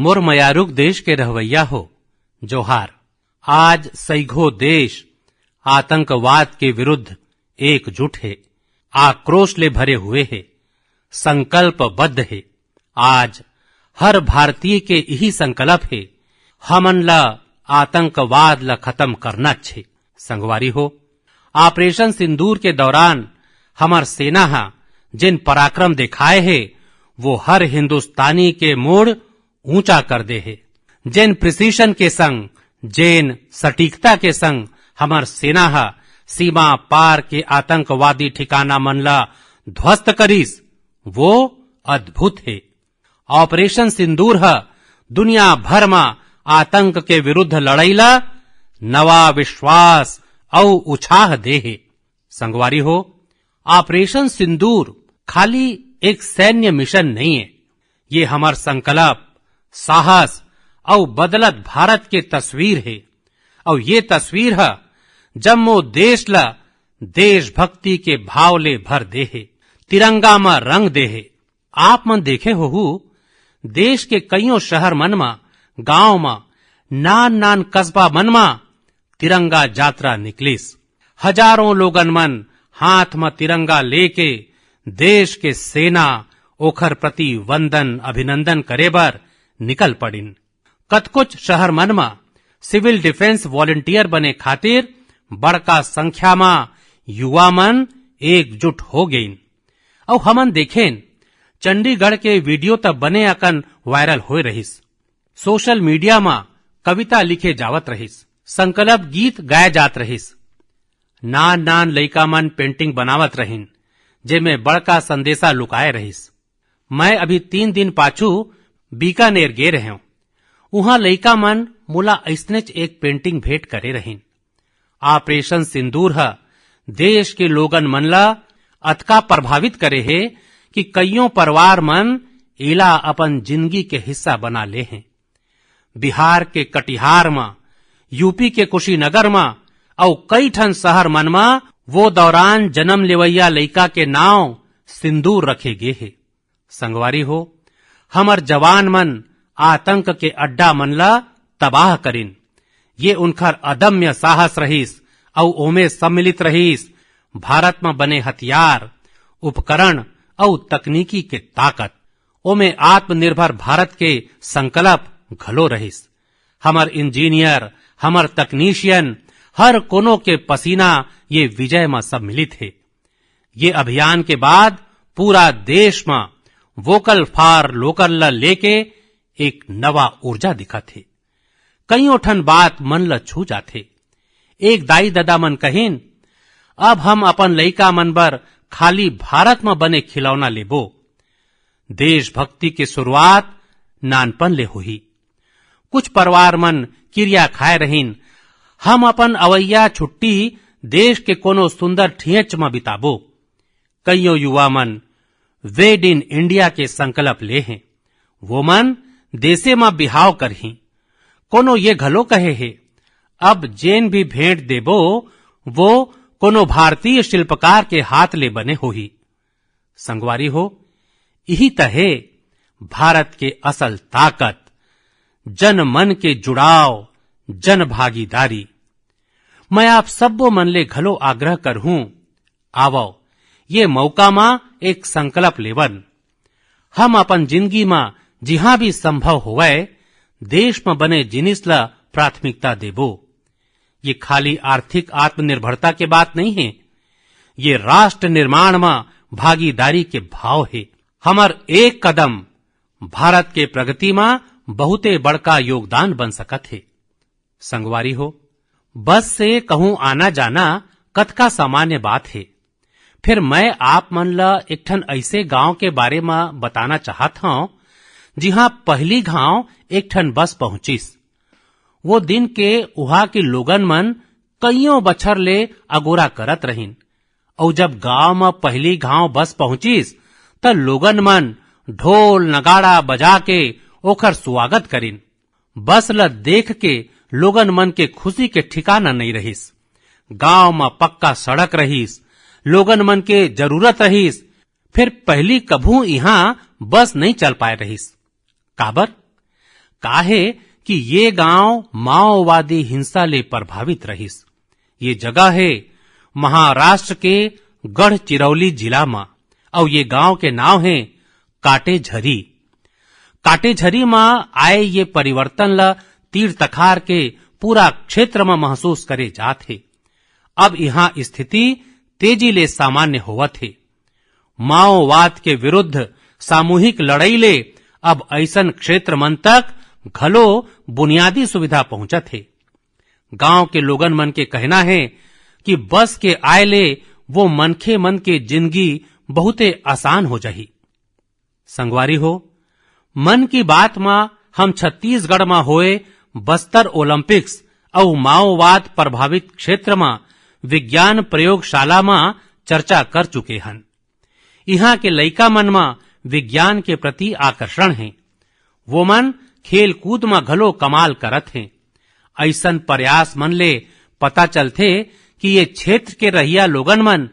मोर मयारुक देश के रहवैया हो, जोहार। आज सैघो देश आतंकवाद के विरुद्ध एकजुट है, आक्रोश ले भरे हुए है, संकल्पबद्ध है। आज हर भारतीय के यही संकल्प है, हमन ला आतंकवाद ला खत्म करना छे। संगवारी हो, ऑपरेशन सिंदूर के दौरान हमार सेना हा जिन पराक्रम दिखाए है, वो हर हिंदुस्तानी के मूड ऊंचा कर दे है। जिन प्रिसीशन के संग, जिन सटीकता के संग हमार सेना हा सीमा पार के आतंकवादी ठिकाना मन ला ध्वस्त करीस, वो अद्भुत है। ऑपरेशन सिंदूर हा दुनिया भर में आतंक के विरुद्ध लड़ाईला नवा विश्वास और उत्साह दे है। संगवारी हो, ऑपरेशन सिंदूर खाली एक सैन्य मिशन नहीं है, ये हमार संकल्प, साहस और बदलत भारत के तस्वीर है। और ये तस्वीर है जम्मो देश ला देशभक्ति के भाव ले भर दे है, तिरंगा में रंग दे है। आप मन देखे हो, देश के कईयों शहर मन में, गांव में, नान नान कस्बा मन में तिरंगा यात्रा निकलिस। हजारों लोगन मन हाथ में तिरंगा लेके देश के सेना ओखर प्रति वंदन अभिनंदन करे बर निकल पड़िन। कतकुछ शहर मन में सिविल डिफेंस वॉलंटियर बने खातिर बड़का संख्या में युवा मन एकजुट हो गईन। और हमन देखेन चंडीगढ़ के वीडियो तब बने अकन वायरल हो रहिस। सोशल मीडिया में कविता लिखे जावत रहिस, संकल्प गीत गाए जात रहिस। नान नान लइका मन पेंटिंग बनावत रहिन, जेमें बड़का संदेशा लुकाए रहिस। मैं अभी 3 दिन पाछू बीकानेर गे रहे हूं। उहां लइका मन मोला ऐसनेच एक पेंटिंग भेंट करे रहिन। ऑपरेशन सिंदूर हा देश के लोगन मन ला अतका प्रभावित करे है कि कईयों परिवार मन एला अपन जिंदगी के हिस्सा बना ले हैं। बिहार के कटिहार में, यूपी के कुशीनगर में और कई ठन शहर मन में वो दौरान जन्म लेवैया लइका के नाव सिंदूर रखे गे है। संगवारी हो, हमर जवान मन आतंक के अड्डा मन ला तबाह करिन। ये उनकर अदम्य साहस रहीस और ओमे सम्मिलित रहीस भारत में बने हथियार, उपकरण और तकनीकी के ताकत। ओमे आत्मनिर्भर भारत के संकल्प घलो रहीस। हमर इंजीनियर, हमर तकनीशियन, हर कोनो के पसीना ये विजय में सम्मिलित है। ये अभियान के बाद पूरा देश में वोकल फॉर लोकल ला लेके एक नवा ऊर्जा दिखत है। कईयों ठन बात मन ला छू जाथे। एक दाई दादा मन कहिन, अब हम अपन लइका मन बर खाली भारत में बने खिलौना लेबो। देशभक्ति की शुरुआत नानपन ले होही। कुछ परिवार मन किरिया खाए रहीन, हम अपन अवैया छुट्टी देश के कोनो सुंदर ठियच में बिताबो। कईयों युवा मन वेड इन इंडिया के संकल्प ले हैं। वो मन देशे में बिहाव करही। कोनो ये घलो कहे है, अब जेन भी भेंट देबो वो कोनो भारतीय शिल्पकार के हाथ ले बने होही। संगवारी हो, यही तहे भारत के असल ताकत, जन मन के जुड़ाव, जन भागीदारी। मैं आप सबो मन ले घलो आग्रह करहूं, आवो ये मौका में एक संकल्प लेवन। हम अपन जिंदगी में जिहां भी संभव होवे देश में बने जिनिस ला प्राथमिकता देबो। ये खाली आर्थिक आत्मनिर्भरता के बात नहीं है, ये राष्ट्र निर्माण में भागीदारी के भाव है। हमर एक कदम भारत के प्रगति में बहुते बड़का योगदान बन सकत है। संगवारी हो, बस से कहूं आना जाना कतका सामान्य बात है। फिर मैं आप मन ला एक ठन ऐसे गांव के बारे में बताना चाहत हूं, जिहां पहली गांव एक ठन बस पहुंचिस। वो दिन के उहा के लोगन मन कईयों बछर ले अगोरा करत रहिन। और जब गांव में पहली गांव बस पहुंचिस त लोगन मन ढोल नगाड़ा बजा के ओखर स्वागत करिन। बस ला देख के लोगन मन के खुशी के ठिकाना नहीं रहिस। गांव में पक्का सड़क रहिस, लोगन मन के जरूरत रहिस। फिर पहली कभू यहाँ बस नहीं चल पाए रहिस। काबर? काहे कि ये गांव माओवादी हिंसा ले प्रभावित रहिस। ये जगह है महाराष्ट्र के गढ़चिरौली जिला में, और ये गांव के नाम है काटेझरी। काटेझरी में आए ये परिवर्तन ला तीर तखार के पूरा क्षेत्र में महसूस करे जात है। अब यहाँ स्थिति तेजी ले सामान्य होवत है। माओवाद के विरुद्ध सामूहिक लड़ाई ले अब ऐसन क्षेत्र मन तक घलो बुनियादी सुविधा पहुंचत है। गांव के लोगन मन के कहना है कि बस के आए ले वो मनखे मन के जिंदगी बहुते आसान हो जाही। संगवारी हो, मन की बात में हम छत्तीसगढ़ में होए बस्तर ओलंपिक्स और माओवाद प्रभावित क्षेत्र में विज्ञान प्रयोगशाला में चर्चा कर चुके हन। यहाँ के लइका मन में विज्ञान के प्रति आकर्षण है। वो मन खेल कूद में घलो कमाल करत हैं। ऐसन प्रयास मन ले पता चलते कि ये क्षेत्र के रहिया लोगन मन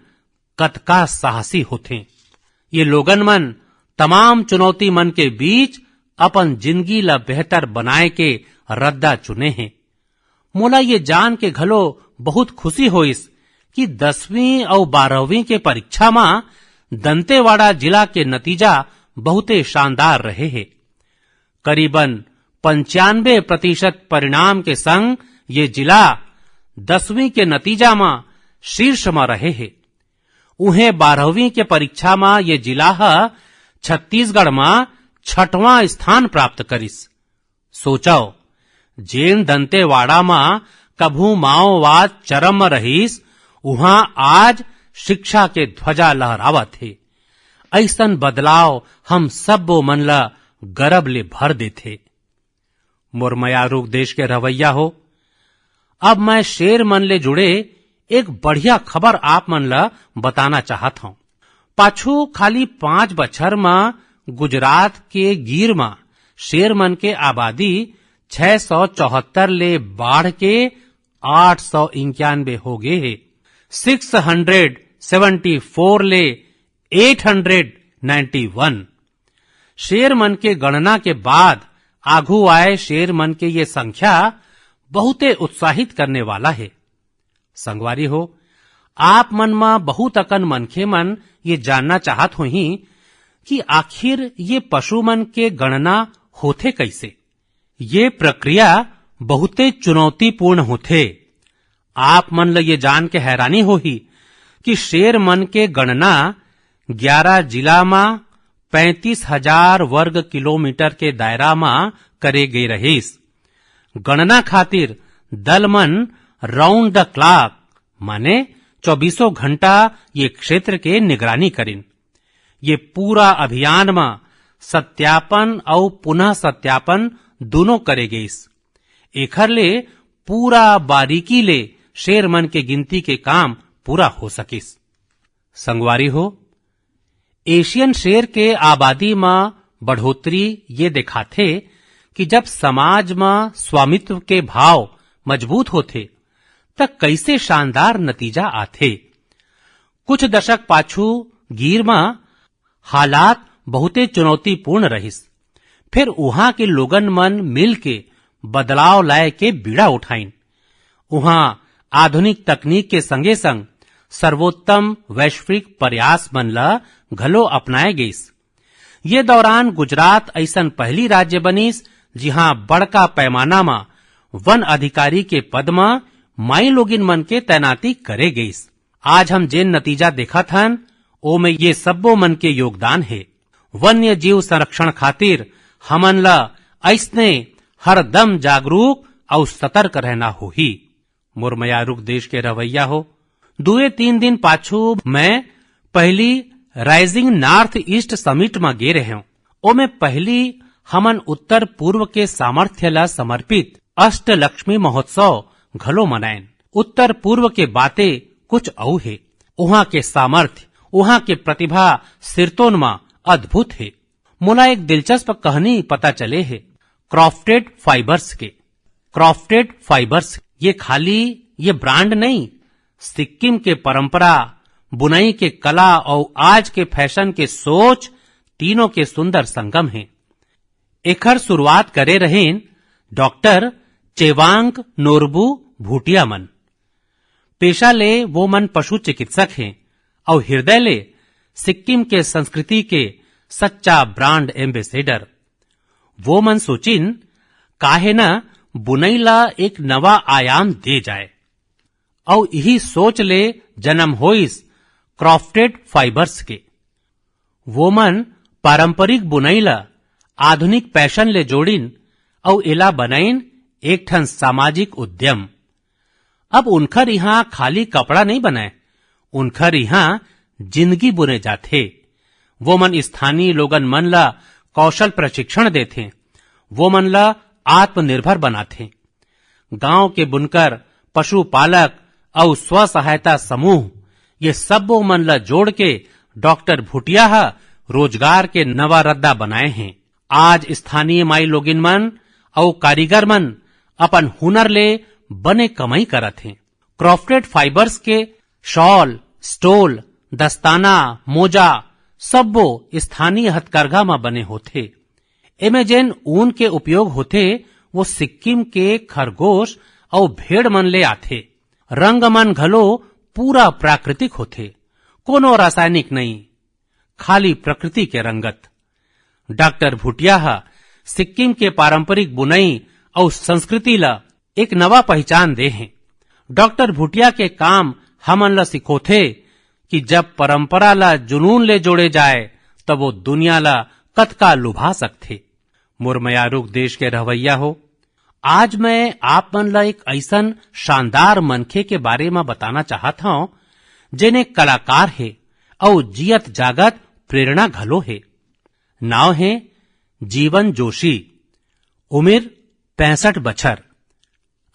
कतका साहसी होते। ये लोगन मन तमाम चुनौती मन के बीच अपन जिंदगी ला बेहतर बनाए के रद्दा चुने हैं। मोला ये जान के घलो बहुत खुशी होइस कि 10वीं और 12वीं के परीक्षा में दंतेवाड़ा जिला के नतीजा बहुते शानदार रहे हैं। करीबन 95% परिणाम के संग ये जिला 10वीं के नतीजा में शीर्ष में रहे हैं। उन्हें 12वीं के परीक्षा में ये जिला छत्तीसगढ़ में 6वां स्थान प्राप्त करिस। सोचो, जेन दंतेवाड़ा में कभू माओवाद चरम में रहीस, वहां आज शिक्षा के ध्वजा लहरावत है। ऐसन बदलाव हम सब मन ला गर्व ले भर देथे। मोर मयारूक देश के रवैया हो, अब मैं शेर मन ले जुड़े एक बढ़िया खबर आप मन ला बताना चाहत हूं। पाछू खाली 5 बछर में गुजरात के गिर में शेर मन के आबादी 674 ले बाढ़ के 891 हो गए है। 674 ले 891। शेर मन के गणना के बाद आगू आए शेर मन के ये संख्या बहुते उत्साहित करने वाला है। संगवारी हो, आप मन में बहुत अकन मनखे मन ये जानना चाहत होही कि आखिर ये पशु मन के गणना होथे कैसे। ये प्रक्रिया बहुते चुनौतीपूर्ण होथे। आप मन ल ये जान के हैरानी होही कि शेर मन के गणना 11 जिला में 35,000 वर्ग किलोमीटर के दायरा में करे गए रहीस। गणना खातिर दल मन राउंड द क्लॉक माने 24 घंटा ये क्षेत्र के निगरानी करिन। ये पूरा अभियान में सत्यापन और पुनः सत्यापन दोनों करे गईस। एखर ले पूरा बारीकी ले शेर मन के गिनती के काम पूरा हो सकिस। संगवारी हो, एशियन शेर के आबादी में बढ़ोतरी ये दिखाथे कि जब समाज में स्वामित्व के भाव मजबूत होते तब कैसे शानदार नतीजा आथे। कुछ दशक पाछू गिर में हालात बहुते चुनौतीपूर्ण रहिस। फिर वहां के लोगन मन मिल के बदलाव लाए के बीड़ा उठाइन। वहां आधुनिक तकनीक के संगे संग सर्वोत्तम वैश्विक प्रयास मन ला घलो अपनाए गईस। ये दौरान गुजरात ऐसन पहली राज्य बनीस जिहां बड़का पैमाना में वन अधिकारी के पद में माई लोगिन मन के तैनाती करे गईस। आज हम जेन नतीजा देखत हन ओ में ये सब्बो मन के योगदान है। वन्य जीव संरक्षण खातिर हमन ला ऐसने हर दम जागरूक और सतर्क रहना होही। मोर मयारूक देश के रवैया हो, 2-3 दिन पाछू मैं पहली राइजिंग नॉर्थ ईस्ट समिट में गे रहे हूं। ओ में पहली हमन उत्तर पूर्व के सामर्थ्य ला समर्पित अष्टलक्ष्मी महोत्सव घलो मनाएन। उत्तर पूर्व के बातें कुछ औ है। वहां के सामर्थ्य, वहां के प्रतिभा सिरतोन में अद्भुत है। मोला एक दिलचस्प कहानी पता चले है क्रॉफ्टेड फाइबर्स के। क्रॉफ्टेड फाइबर्स ये खाली ये ब्रांड नहीं, सिक्किम के परंपरा, बुनाई के कला और आज के फैशन के सोच तीनों के सुंदर संगम हैं। एखर शुरुआत करे रहें डॉक्टर चेवांग नोरबू भूटिया मन। पेशा ले वो मन पशु चिकित्सक हैं और हृदय ले सिक्किम के संस्कृति के सच्चा ब्रांड एम्बेसेडर। वो मन सोचिन काहे न बुनई ला एक नवा आयाम दे जाए और यही सोच ले जन्म होइस क्राफ्टेड फाइबर्स के। वो मन पारंपरिक बुनई ला आधुनिक पैशन ले जोड़िन और एला बनाइन एक ठन सामाजिक उद्यम। अब उनखर यहाँ खाली कपड़ा नहीं बनाए, उनखर यहाँ जिंदगी बुने जाते। वो मन स्थानीय लोगन मन ला कौशल प्रशिक्षण देते, वो मन ला आत्मनिर्भर बनाते। गांव के बुनकर, पशुपालक और स्व सहायता समूह ये सब वो मन ला जोड़ के डॉक्टर भूटिया रोजगार के नवा रद्दा बनाए हैं। आज स्थानीय माई लोगिन मन और कारीगर मन अपन हुनर ले बने कमाई करत हैं। क्राफ्टेड फाइबर्स के शॉल, स्टोल, दस्ताना, मोजा सब वो स्थानीय हथकरघा में बने होते। एमे जेन ऊन के उपयोग होते वो सिक्किम के खरगोश और भेड़ मन ले आथे। रंग मन घलो पूरा प्राकृतिक होते, कोनो रासायनिक नहीं, खाली प्रकृति के रंगत। डॉक्टर भूटिया सिक्किम के पारंपरिक बुनई और संस्कृति ला एक नवा पहचान दे हैं। डॉक्टर भूटिया के काम हमन ला सिखोथे कि जब परंपरा ला जुनून ले जोड़े जाए तब वो दुनिया ला कतका लुभा सकते। मुरमयारुक देश के रहवैया हो, आज मैं आप मन ला एक ऐसन शानदार मनखे के बारे में बताना चाहता हूं जिन्हें कलाकार है और जियत जागत प्रेरणा घलो है। नाव है जीवन जोशी, उम्र 65 बछर।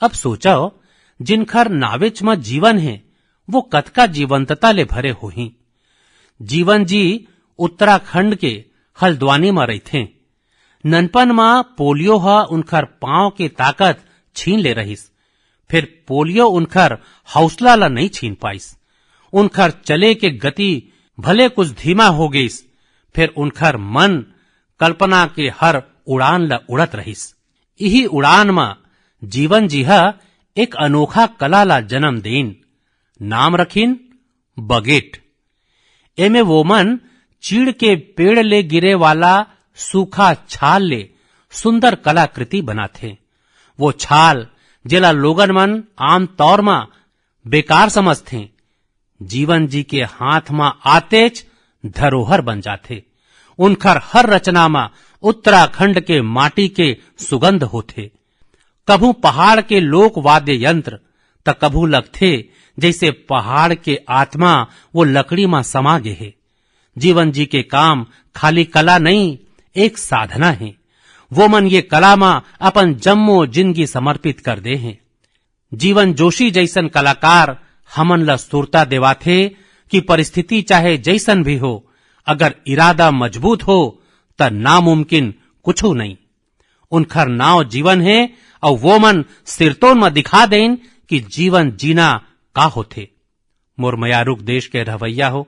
अब सोचो जिनखर नावेच में जीवन है वो कतका जीवंतता ले भरे होही। जीवन जी उत्तराखंड के हल्द्वानी में रहते। ननपन में पोलियो उनखर पांव के ताकत छीन ले रहीस। फिर पोलियो उनखर हौसला ला नहीं छीन पाइस। उनखर चले के गति भले कुछ धीमा हो गईस, फिर उनखर मन कल्पना के हर उड़ान ला उड़त रहीस। यही उड़ान में जीवन जी एक अनोखा कला ला जन्म देन। नाम रखीन बगेट। एमे वो मन चीड़ के पेड़ ले गिरे वाला सूखा छाल ले सुंदर कलाकृति बनाथे। वो छाल जेला लोगन मन आम तौर में बेकार समझते, जीवन जी के हाथ में आतेच धरोहर बन जाते। उनखर हर रचना में उत्तराखंड के माटी के सुगंध होते। कभू पहाड़ के लोक वाद्य यंत्र त कभू लगथे जैसे पहाड़ के आत्मा वो लकड़ी में समा गे है। जीवन जी के काम खाली कला नहीं, एक साधना है। वो मन ये कला में अपन जम्मो जिंदगी समर्पित कर दे हैं। जीवन जोशी जैसन कलाकार हमन ला सुरता देवाथे कि परिस्थिति चाहे जैसन भी हो, अगर इरादा मजबूत हो त नामुमकिन कुछ नहीं। उनखर नाव जीवन है और वो मन सिरतोन में दिखा देन कि जीवन जीना का होथे। मुरमयारुक देश के रहवैया हो,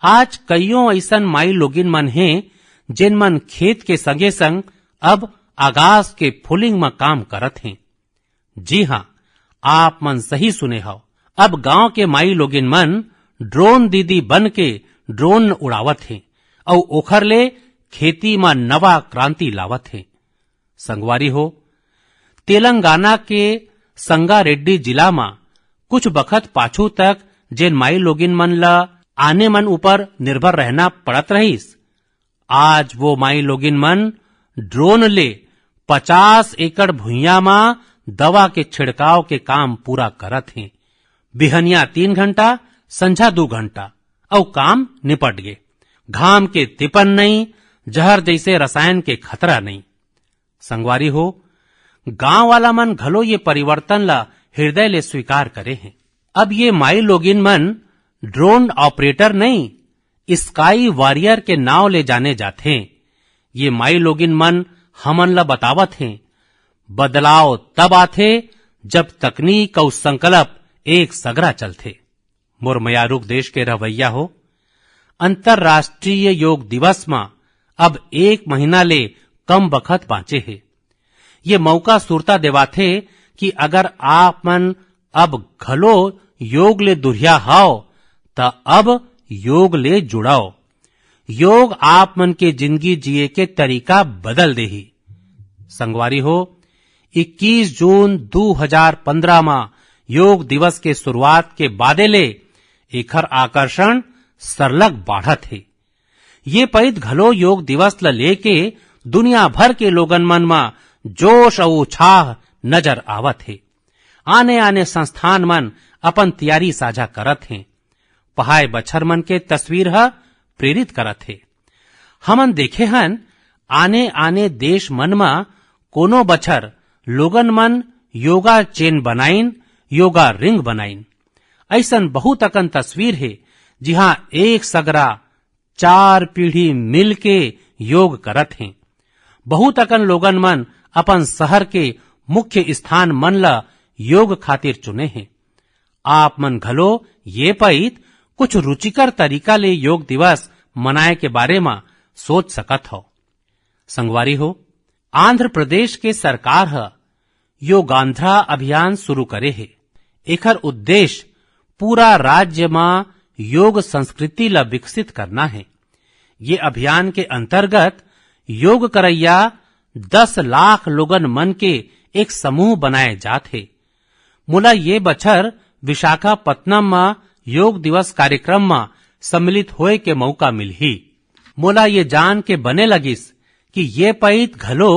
आज कईयों ऐसन माई लोगिन मन हैं जिन मन खेत के संगे संग अब आगास के फुलिंग में काम करत हैं। जी हां, आप मन सही सुने हो। अब गांव के माई लोगिन मन ड्रोन दीदी बन के ड्रोन उड़ावत हैं और ओखर ले खेती में नवा क्रांति लावत हैं। संगवारी हो, तेलंगाना के संगारेड्डी जिला में कुछ बखत पाछू तक जेन माई लोगिन मन ला आने मन ऊपर निर्भर रहना पड़त रहीस, आज वो माई लोगिन मन ड्रोन ले 50 एकड़ भुइया में दवा के छिड़काव के काम पूरा करत हैं। बिहनिया 3 घंटा, संझा 2 घंटा और काम निपट गे। घाम के तिपन नहीं, जहर जैसे रसायन के खतरा नहीं। संगवारी हो, गांव वाला मन घलो ये परिवर्तन ला हृदय ले स्वीकार करे हैं। अब ये माई लोगिन मन ड्रोन ऑपरेटर नहीं, स्काई वॉरियर के नाव ले जाने जाते। ये माई लोगिन मन हमन ला बतावत हैं, बदलाव तब आथे जब तकनीक और संकल्प एक सगरा चलते। मुरमयारुक देश के रहवैया हो, अंतर्राष्ट्रीय योग दिवस में अब 1 महीना ले कम बखत बाँचे है। ये मौका सुरता देवा थे कि अगर आप मन अब घलो योग ले दुरिया हाओ त अब योग ले जुड़ाओ। योग आप मन के जिंदगी जिए के तरीका बदल देही। संगवारी हो, 21 जून 2015 में योग दिवस के शुरुआत के बादे ले एखर आकर्षण सरलग बाढ़त है। ये पइत घलो योग दिवस ल लेके दुनिया भर के लोगन मन में जोश और उत्साह नजर आवत है। आने आने संस्थान मन अपन तैयारी साझा करत हैं। पहाय बछर मन के तस्वीर प्रेरित करत है। हमन देखे हन आने आने देश मन में कोनो बछर लोगन मन योगा चेन बनाइन, योगा रिंग बनाइन। ऐसन बहुत अकन तस्वीर है जिहां एक सगरा 4 पीढ़ी मिल के योग करत हैं। बहुत अकन लोगन मन अपन शहर के मुख्य स्थान मन ला योग खातिर चुने हैं। आप मन घलो ये पइत कुछ रुचिकर तरीका ले योग दिवस मनाए के बारे में सोच सकत हो। संगवारी हो, आंध्र प्रदेश के सरकार योगांध्रा अभियान शुरू करे है। एकर उद्देश्य पूरा राज्य में योग संस्कृति ला विकसित करना है। ये अभियान के अंतर्गत योग करैया 10 लाख लोगन मन के एक समूह बनाए जाते। मुला ये बछर विशाखापत्तनम में योग दिवस कार्यक्रम में सम्मिलित होए के मौका मिलही। मोला ये जान के बने लगिस कि ये पइत घलो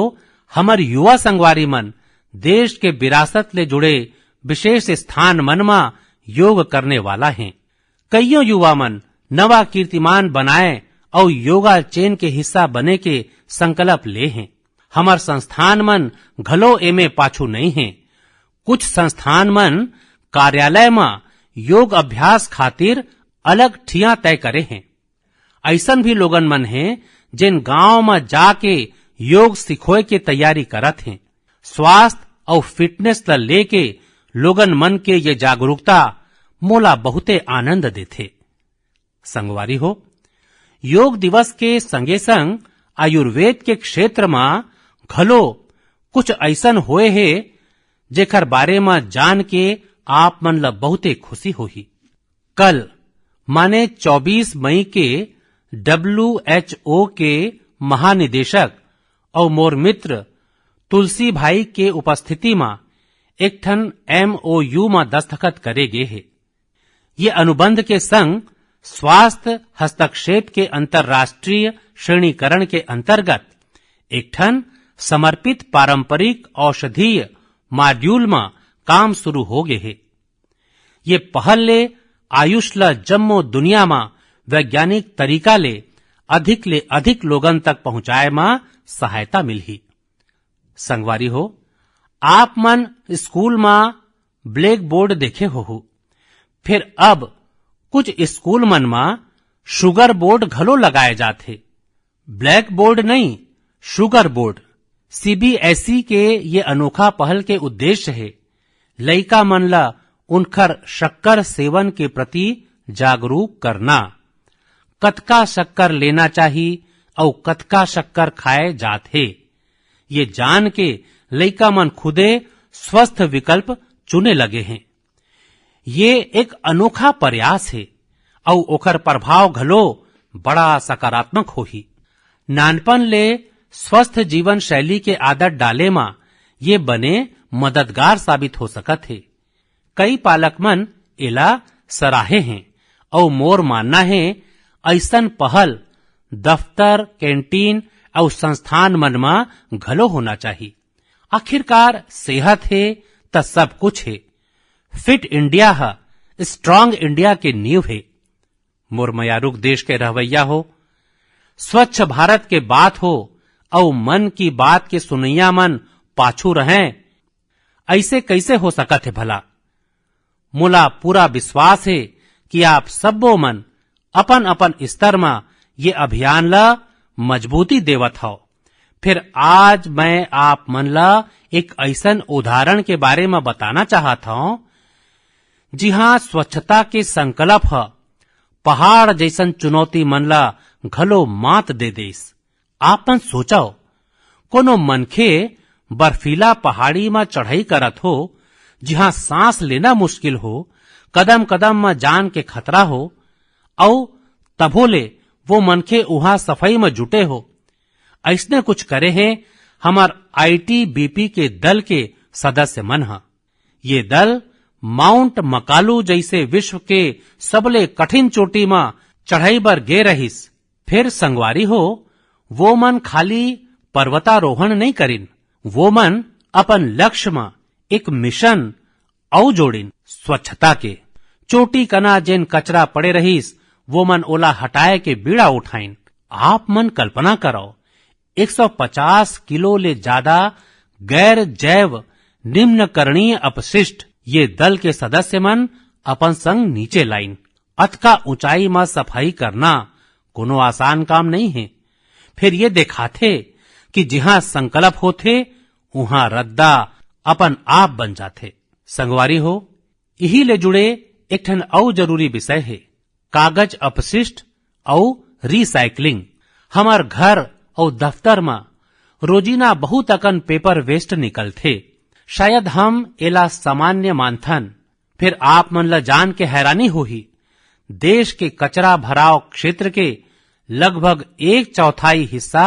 हमर युवा संगवारी मन देश के विरासत ले जुड़े विशेष स्थान मन में योग करने वाला हैं। कईयों युवा मन नवा कीर्तिमान बनाए और योगा चेन के हिस्सा बने के संकल्प ले हैं। हमर संस्थान मन घलो एमे पाछू नहीं हैं। कुछ संस्थान मन कार्यालय में योग अभ्यास खातिर अलग ठिया तय करे हैं। ऐसन भी लोगन मन हैं जिन गांव में जाके योग सिखोए के तैयारी करत हैं। स्वास्थ्य और फिटनेस ला लेके लोगन मन के ये जागरूकता मोला बहुते आनंद देथे। संगवारी हो, योग दिवस के संगे संग आयुर्वेद के क्षेत्र में घलो कुछ ऐसन होए है जेकर बारे में जान के आप मन ला बहुते खुशी होही। कल माने 24 मई के WHO के महानिदेशक और मोर मित्र तुलसी भाई के उपस्थिति में एक ठन MOU में दस्तखत करे गे है। ये अनुबंध के संग स्वास्थ्य हस्तक्षेप के अंतर्राष्ट्रीय श्रेणीकरण के अंतर्गत एक ठन समर्पित पारंपरिक औषधीय मॉड्यूल में काम शुरू हो गए है। ये पहल ले आयुष ला जम्मो दुनिया में वैज्ञानिक तरीका ले अधिक लोगन तक पहुंचाए में सहायता मिलही। संगवारी हो, आप मन स्कूल में ब्लैक बोर्ड देखे हो, फिर अब कुछ स्कूल मन में शुगर बोर्ड घलो लगाए जाते। ब्लैक बोर्ड नहीं, शुगर बोर्ड। CBSE के ये अनोखा पहल के उद्देश्य है लइका मन ला उनकर शक्कर सेवन के प्रति जागरूक करना। कतका शक्कर लेना चाहिए और कतका शक्कर खाए जाते, ये जान के लइका मन खुदे स्वस्थ विकल्प चुने लगे हैं। ये एक अनोखा प्रयास है और ओकर प्रभाव घलो बड़ा सकारात्मक होही। नानपन ले स्वस्थ जीवन शैली के आदत डाले में ये बने मददगार साबित हो सकत है। कई पालक मन एला सराहे हैं और मोर मानना है ऐसन पहल दफ्तर, कैंटीन और संस्थान मन में घलो होना चाहिए। आखिरकार सेहत है त सब कुछ है। फिट इंडिया है स्ट्रांग इंडिया के नींव है। मोर मयारुक देश के रहवैया हो, स्वच्छ भारत के बात हो और मन की बात के सुनैया मन पाछू रहें, ऐसे कैसे हो सकत है भला। मोला पूरा विश्वास है कि आप सबो मन अपन अपन स्तर में ये अभियान ला मजबूती देवत हो। फिर आज मैं आप मन ला एक ऐसन उदाहरण के बारे में बताना चाहता हूं जी हां स्वच्छता के संकल्प है पहाड़ जैसन चुनौती मन ला घलो मात दे देस। आपन सोचाओ, कोनो मनखे बर्फीला पहाड़ी में चढ़ाई करत हो, जहां सांस लेना मुश्किल हो, कदम कदम में जान के खतरा हो, औ तभोले वो मनखे वहां सफाई में जुटे हो। ऐसने कुछ करे हैं हमार ITBP के दल के सदस्य मन हा। ये दल माउंट मकालू जैसे विश्व के सबले कठिन चोटी में चढ़ाई बर गे रहिस। फिर संगवारी हो, वो मन खाली पर्वतारोहण नहीं करिन, वो मन अपन लक्ष्य में एक मिशन औ जोड़िन, स्वच्छता के। चोटी कना जेन कचरा पड़े रहिस, वो मन ओला हटाए के बीड़ा उठाइन। आप मन कल्पना करो, 150 किलो ले ज्यादा गैर जैव निम्नकरणीय अपशिष्ट ये दल के सदस्य मन अपन संग नीचे लाइन। अतका ऊंचाई में सफाई करना कोनो आसान काम नहीं है। फिर ये दिखाथे कि जहां संकल्प होथे वहां रद्दा अपन आप बन जाथे। संगवारी हो, यही ले जुड़े एक ठन औ जरूरी विषय है, कागज अपशिष्ट और रिसाइकलिंग। हमार घर और दफ्तर में रोजीना बहुत अकन पेपर वेस्ट निकलथे। शायद हम एला सामान्य मानथन, फिर आप मन ला जान के हैरानी होही, देश के कचरा भराव क्षेत्र के लगभग 1/4 हिस्सा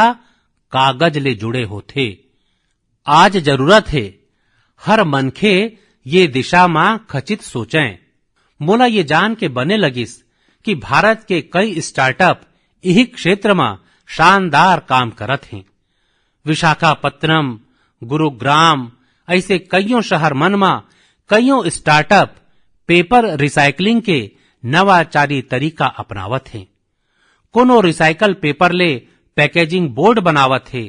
कागज ले जुड़े होथे। आज जरूरत है हर मनखे ये दिशा में खचित सोचें। मोला ये जान के बने लगिस कि भारत के कई स्टार्टअप यही क्षेत्र में शानदार काम करत हैं। विशाखापत्तनम, गुरुग्राम ऐसे कईयों शहर मन में कईयों स्टार्टअप पेपर रिसाइकलिंग के नवाचारी तरीका अपनावत हैं। कोनो रिसाइकल पेपर ले पैकेजिंग बोर्ड बनावत है,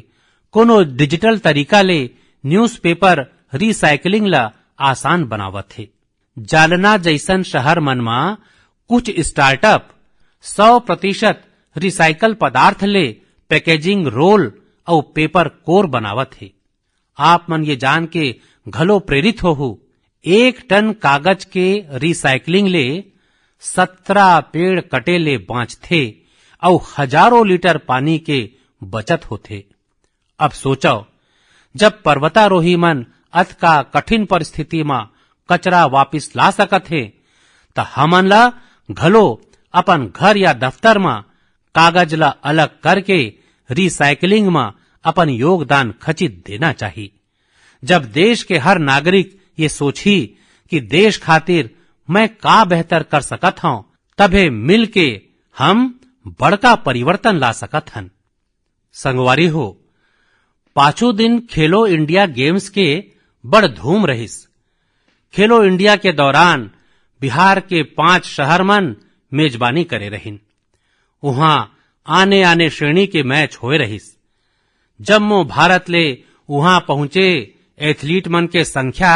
कोनो डिजिटल तरीका ले न्यूज़पेपर रिसाइकलिंग ला आसान बनावत है। जालना जैसन शहर मन में कुछ स्टार्टअप 100% रिसाइकल पदार्थ ले पैकेजिंग रोल और पेपर कोर बनावत है। आप मन ये जान के घलो प्रेरित हो, 1 टन कागज के रिसाइकलिंग ले 17 पेड़ कटे ले बाँचथे और हजारों लीटर पानी के बचत होथे। अब सोचो, जब पर्वतारोही मन अतका कठिन परिस्थिति में कचरा वापिस ला सकत है, तो हमन ला घलो अपन घर या दफ्तर में कागज ला अलग करके रिसाइकलिंग में अपन योगदान खचित देना चाहिए। जब देश के हर नागरिक ये सोची कि देश खातिर मैं का बेहतर कर सकत हूं, तबे मिल के हम बड़का परिवर्तन ला सकत हन। संगवारी हो, 5 दिन खेलो इंडिया गेम्स के बड़ धूम रहिस। खेलो इंडिया के दौरान बिहार के 5 शहर मन मेजबानी करे रहिन। वहां आने आने श्रेणी के मैच होए रहिस। जम्मू भारत ले वहां पहुंचे एथलीट मन के संख्या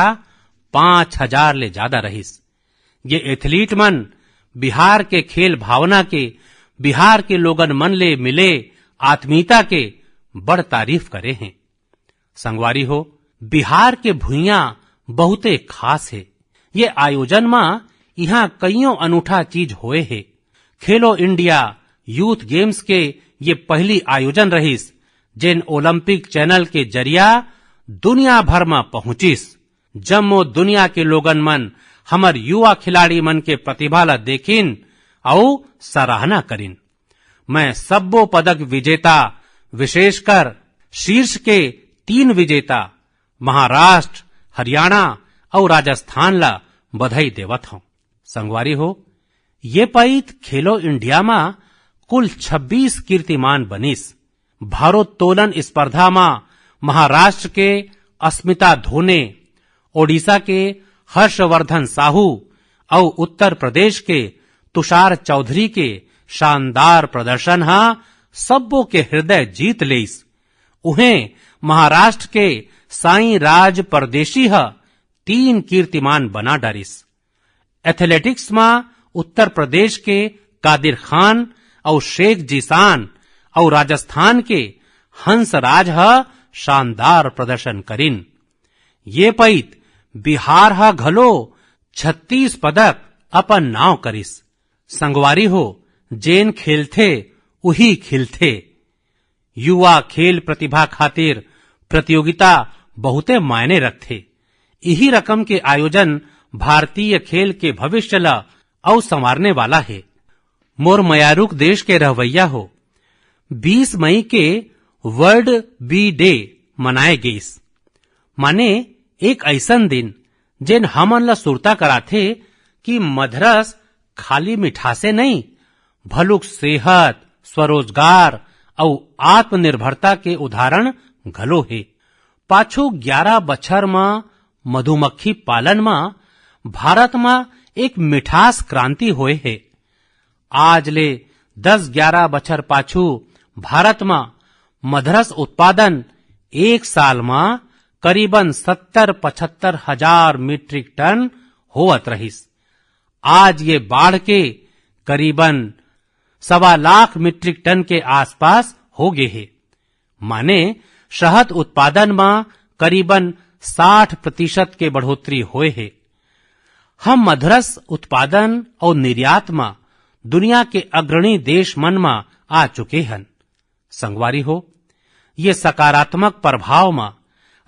5000 ले ज्यादा रहिस। ये एथलीट मन बिहार के खेल भावना के, बिहार के लोगन मन ले मिले आत्मीयता के बड़ तारीफ करे हैं। संगवारी हो, बिहार के भुइयां बहुते खास है। ये आयोजन में यहाँ कईयों अनूठा चीज होए है। खेलो इंडिया यूथ गेम्स के ये पहली आयोजन रहिस जेन ओलंपिक चैनल के जरिया दुनिया भर में पहुंचिस। जम्मो दुनिया के लोगन मन हमर युवा खिलाड़ी मन के प्रतिभा ला देखिन और सराहना करिन। मैं सब्बो पदक विजेता, विशेषकर शीर्ष के 3 विजेता महाराष्ट्र, हरियाणा और राजस्थान ला बधाई देवत हूं। संगवारी हो, ये पैत खेलो इंडिया में कुल 26 कीर्तिमान बनिस। भारोत्तोलन स्पर्धा में महाराष्ट्र के अस्मिता धोने, ओडिशा के हर्षवर्धन साहू और उत्तर प्रदेश के तुषार चौधरी के शानदार प्रदर्शन हा सबो के हृदय जीत लेस। उन्हें महाराष्ट्र के साई राज परदेशी हा 3 कीर्तिमान बना डारिस। एथलेटिक्स में उत्तर प्रदेश के कादिर खान और शेख जीसान और राजस्थान के हंसराज हा शानदार प्रदर्शन करिन। ये पैत बिहार हा घलो 36 पदक अपन नाव करिस। संगवारी हो, जेन खेलथे उही खिलथे। युवा खेल प्रतिभा खातिर प्रतियोगिता बहुते मायने रखथे। यही रकम के आयोजन भारतीय खेल के भविष्य ला अउ संवारने वाला है। मोर मयारुक देश के रहवैया हो, 20 मई के वर्ल्ड बी डे मनाए गईस। माने एक ऐसन दिन जेन हमन ला सुरता कराथे कि मधरस खाली मिठासे नहीं, भलुक सेहत, स्वरोजगार और आत्मनिर्भरता के उदाहरण घलो है। पाछू 11 बछर में मधुमक्खी पालन में भारत में एक मिठास क्रांति होए है। आज ले 10-11 बछर पाछू भारत में मधरस उत्पादन एक साल में करीबन 70-75 हजार मीट्रिक टन होवत रहिस। आज ये बाढ़ के करीबन 1.25 लाख मीट्रिक टन के आसपास हो गए है। माने शहद उत्पादन में करीबन 60% के बढ़ोतरी हुए है। हम मधरस उत्पादन और निर्यात में दुनिया के अग्रणी देश मन में आ चुके हैं। संगवारी हो, ये सकारात्मक प्रभाव में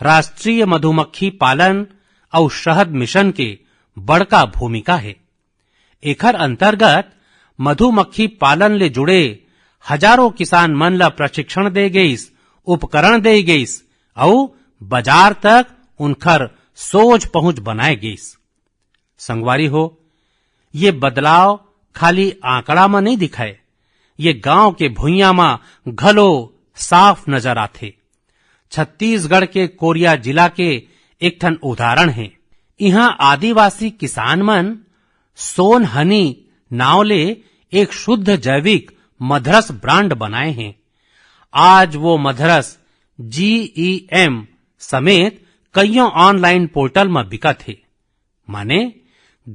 राष्ट्रीय मधुमक्खी पालन और शहद मिशन के बड़का भूमिका है। एकर अंतर्गत मधुमक्खी पालन ले जुड़े हजारों किसान मन ला प्रशिक्षण दे गईस, उपकरण दे गईस और बाजार तक उनकर सोच पहुंच बनाए गईस। संगवारी हो, ये बदलाव खाली आंकड़ा में नहीं दिखाए, ये गांव के भुइयां में घलो साफ नजर आथे। छत्तीसगढ़ के कोरिया जिला के एक ठन उदाहरण है। यहाँ आदिवासी किसान मन सोन हनी नाव ले एक शुद्ध जैविक मधरस ब्रांड बनाए हैं। आज वो मधरस GEM समेत कईयों ऑनलाइन पोर्टल में बिकत है। माने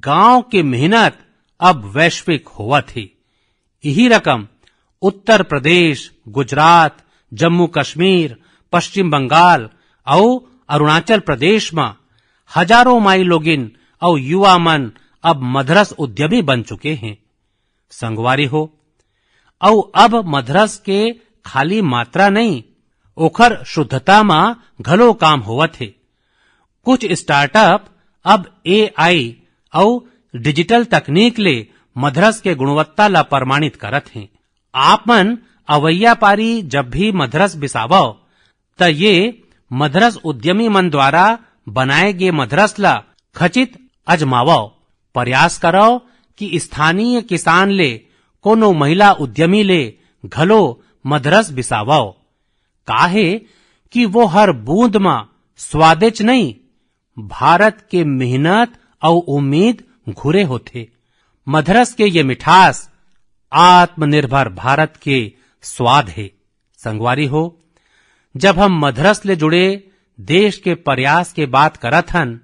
गांव के मेहनत अब वैश्विक हुआ थी। यही रकम उत्तर प्रदेश, गुजरात, जम्मू कश्मीर, पश्चिम बंगाल और अरुणाचल प्रदेश में हजारों माई लोगिन और युवा मन अब मधरस उद्यमी बन चुके हैं। संगवारी हो, और अब मधरस के खाली मात्रा नहीं, ओखर शुद्धता में घलो काम होवत है। कुछ स्टार्टअप अब AI और डिजिटल तकनीक ले मधरस के गुणवत्ता ला प्रमाणित करत हैं। आप मन अवैया पारी जब भी मधरस बिसावो त ये मधरस उद्यमी मन द्वारा बनाए गए मधरस ला खचित अजमावो। प्रयास करो कि स्थानीय किसान ले कोनो महिला उद्यमी ले घलो मधरस बिसावो। काहे कि वो हर बूंद में स्वादिष्ट नहीं, भारत के मेहनत और उम्मीद घुरे होते। मधरस के ये मिठास आत्मनिर्भर भारत के स्वाद है। संगवारी हो, जब हम मधरस ले जुड़े देश के प्रयास के बात करत हन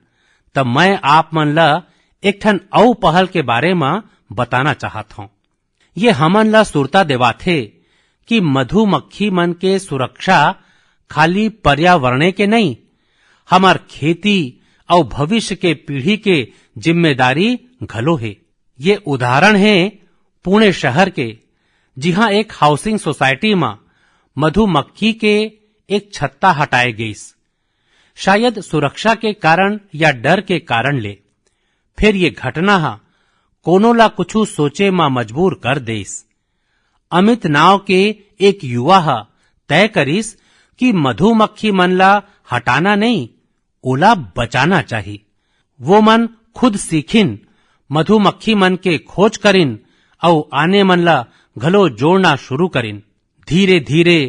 तब मैं आप मन ला एक ठन औ पहल के बारे में बताना चाहत हूं। ये हमन ला सुरता देवाथे कि मधुमक्खी मन के सुरक्षा खाली पर्यावरण के नहीं, हमार खेती और भविष्य के पीढ़ी के जिम्मेदारी घलो है। ये उदाहरण है पुणे शहर के, जहां एक हाउसिंग सोसाइटी में मधुमक्खी के एक छत्ता हटाए गईस, शायद सुरक्षा के कारण या डर के कारण ले। फिर ये घटना कोनो ला कुछ सोचे में मजबूर कर देस। अमित नाव के एक युवा तय करिस कि मधुमक्खी मन ला हटाना नहीं, ओला बचाना चाहिए। वो मन खुद सीखिन, मधुमक्खी मन के खोज करिन और आने मन ला घलो जोड़ना शुरू करिन। धीरे धीरे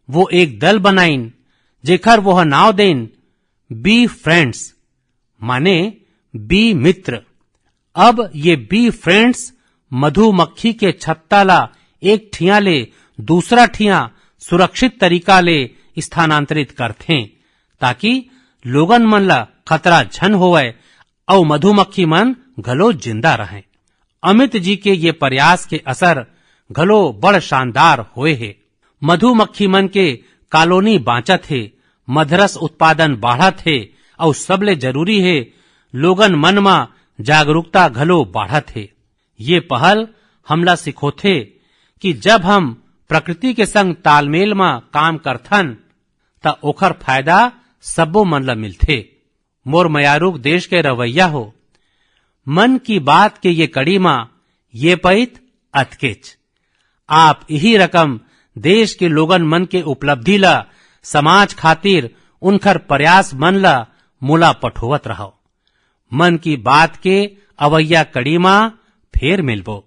वो एक दल बनाइन जेखर वो नाव देन बी फ्रेंड्स, माने बी मित्र। अब ये बी फ्रेंड्स मधुमक्खी के छत्ता ला एक ठिया ले दूसरा ठिया सुरक्षित तरीका ले स्थानांतरित करथे, ताकि लोगन मन ला खतरा झन होवे और मधुमक्खी मन घलो जिंदा रहें। अमित जी के ये प्रयास के असर घलो बड़ शानदार होए है। मधुमक्खी मन के कॉलोनी बांचत है, मधरस उत्पादन बढ़त है और सबले जरूरी है लोगन मन में जागरूकता घलो बढ़त है। ये पहल हमला सिखोथे कि जब हम प्रकृति के संग तालमेल में काम करथन ता ओखर फायदा सबो मन ला मिलथे। मोर मयारूक देश के रवैया हो, मन की बात के ये कड़ी मा ये पैत अतकेच। आप यही रकम देश के लोगन मन के उपलब्धि ला समाज खातिर उनकर प्रयास मन ला मोला पठोवत रहो। मन की बात के अवैया कड़ी मा फेर मिलबो।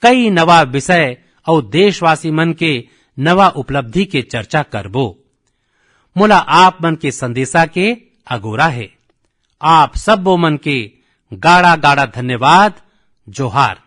कई नवा विषय और देशवासी मन के नवा उपलब्धि के चर्चा करबो। मोला आप मन के संदेशा के अगोरा है। आप सबो मन के गाड़ा गाड़ा धन्यवाद। जोहार।